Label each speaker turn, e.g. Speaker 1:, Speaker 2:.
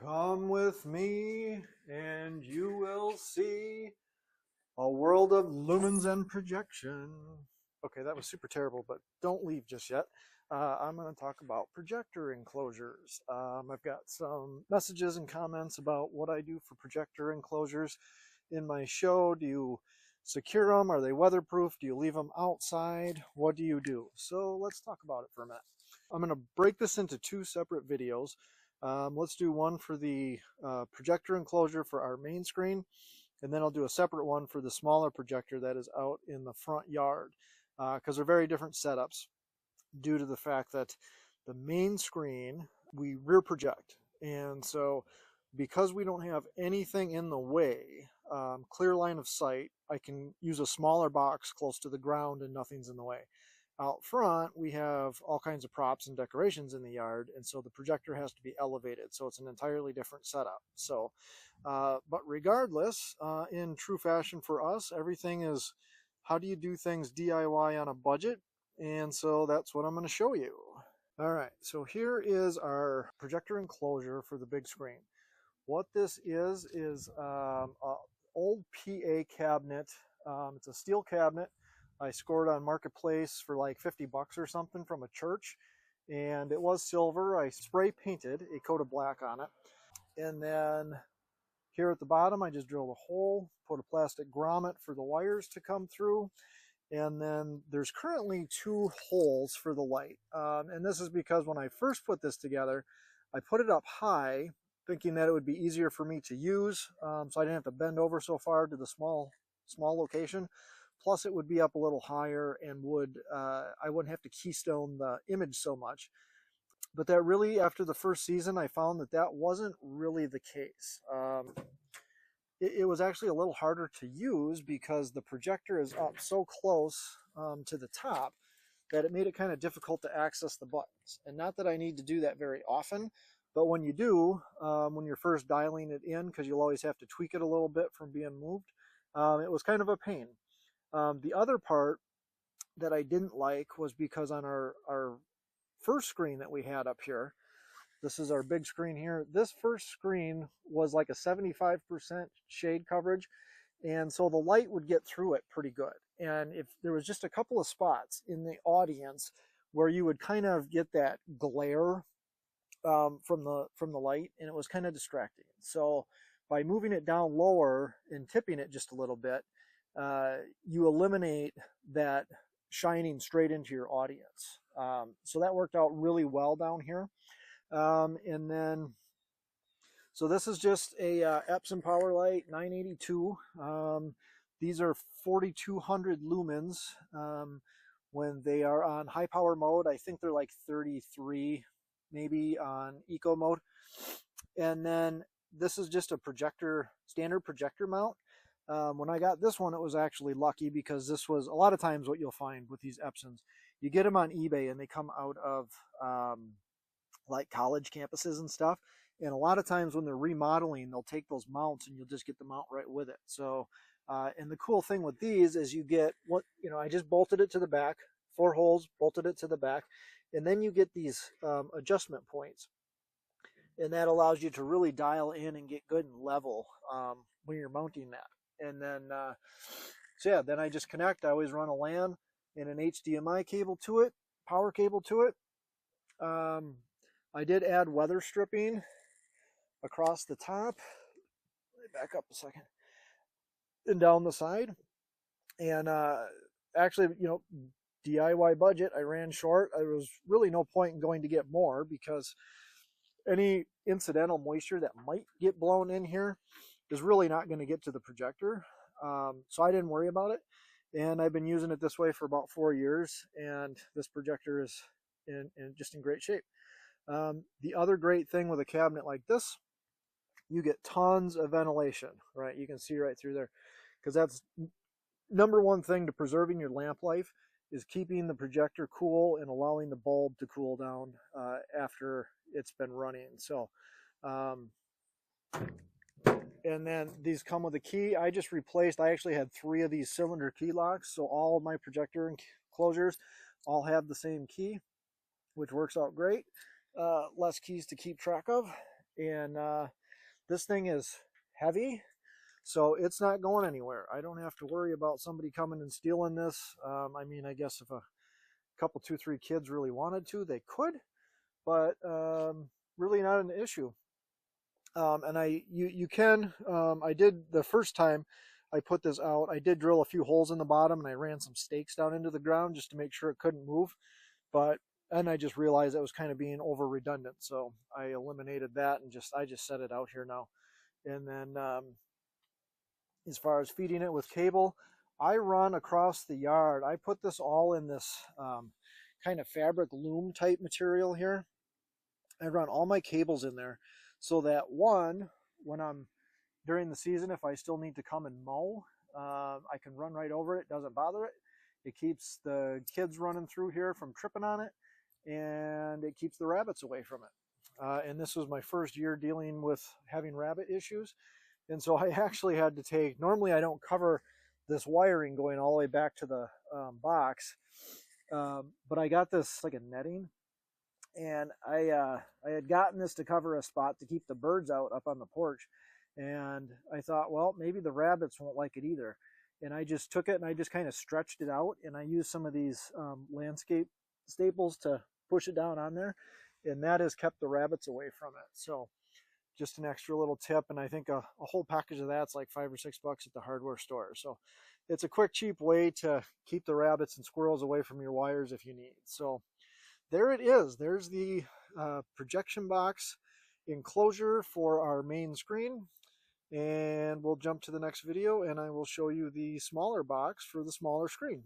Speaker 1: Come with me and you will see a world of lumens and projection. Okay, that was super terrible, but don't leave just yet. I'm going to talk about projector enclosures. I've got some messages and comments about what I do for projector enclosures in my show. Do you secure them? Are they weatherproof? Do you leave them outside? What do you do? So let's talk about it for a minute. I'm going to break this into two separate videos. Let's do one for the projector enclosure for our main screen, and then I'll do a separate one for the smaller projector that is out in the front yard, because they're very different setups due to the fact that the main screen we rear project, and so because we don't have anything in the way, clear line of sight, I can use a smaller box close to the ground and nothing's in the way. Out front, we have all kinds of props and decorations in the yard, and so the projector has to be elevated, so it's an entirely different setup. So, but regardless, in true fashion for us, everything is how do you do things DIY on a budget, and so that's what I'm going to show you. All right, so here is our projector enclosure for the big screen. What this is an old PA cabinet. It's a steel cabinet. I scored on Marketplace for like 50 bucks or something from a church, and it was silver. I spray painted a coat of black on it, and then here at the bottom I just drilled a hole, put a plastic grommet for the wires to come through, and then there's currently two holes for the light, and this is because when I first put this together, I put it up high thinking that it would be easier for me to use, so I didn't have to bend over so far to the small location. Plus it would be up a little higher and I wouldn't have to keystone the image so much. But that really, after the first season, I found that wasn't really the case. It was actually a little harder to use because the projector is up so close to the top that it made it kind of difficult to access the buttons. And not that I need to do that very often, but when you do, when you're first dialing it in, because you'll always have to tweak it a little bit from being moved, it was kind of a pain. The other part that I didn't like was because on our first screen that we had up here, this is our big screen here, this first screen was like a 75% shade coverage, and so the light would get through it pretty good. And if there was just a couple of spots in the audience where you would kind of get that glare from the light, and it was kind of distracting. So by moving it down lower and tipping it just a little bit, you eliminate that shining straight into your audience. So that worked out really well down here. And then, so this is just a Epson Power Light 982. These are 4200 lumens. When they are on high power mode, I think they're like 33, maybe on eco mode. And then this is just a projector, standard projector mount. When I got this one, it was actually lucky because this was a lot of times what you'll find with these Epsons. You get them on eBay and they come out of like college campuses and stuff. And a lot of times when they're remodeling, they'll take those mounts and you'll just get the mount right with it. So, and the cool thing with these is you get I just bolted it to the back, 4 holes, bolted it to the back. And then you get these adjustment points. And that allows you to really dial in and get good and level when you're mounting that. And then, so yeah, then I just connect. I always run a LAN and an HDMI cable to it, power cable to it. I did add weather stripping across the top. Let me back up a second. And down the side. And actually, DIY budget, I ran short. There was really no point in going to get more because any incidental moisture that might get blown in here is really not going to get to the projector. So I didn't worry about it. And I've been using it this way for about 4 years. And this projector is just in great shape. The other great thing with a cabinet like this, you get tons of ventilation, right? You can see right through there. Because that's number one thing to preserving your lamp life is keeping the projector cool and allowing the bulb to cool down after it's been running. So, and then these come with a key. I actually had 3 of these cylinder key locks. So all of my projector enclosures all have the same key, which works out great. Less keys to keep track of. And this thing is heavy, so it's not going anywhere. I don't have to worry about somebody coming and stealing this. I mean, I guess if a couple, 2, 3 kids really wanted to, they could, but really not an issue. And you can, I did the first time I put this out, I did drill a few holes in the bottom and I ran some stakes down into the ground just to make sure it couldn't move. And I just realized it was kind of being over redundant. So I eliminated that and I just set it out here now. And then as far as feeding it with cable, I run across the yard. I put this all in this kind of fabric loom type material here. I run all my cables in there so that when I'm during the season, if I still need to come and mow, I can run right over it. It doesn't bother it. It keeps the kids running through here from tripping on it, and it keeps the rabbits away from it. And this was my first year dealing with having rabbit issues. And so I actually had to normally I don't cover this wiring going all the way back to the box, but I got this like a netting, and I had gotten this to cover a spot to keep the birds out up on the porch. And I thought, well, maybe the rabbits won't like it either. And I just took it and I just kind of stretched it out, and I used some of these landscape staples to push it down on there, and that has kept the rabbits away from it. So just an extra little tip, and I think a whole package of that's like $5 or $6 at the hardware store. So it's a quick, cheap way to keep the rabbits and squirrels away from your wires if you need. So there it is. There's the projection box enclosure for our main screen. And we'll jump to the next video and I will show you the smaller box for the smaller screen.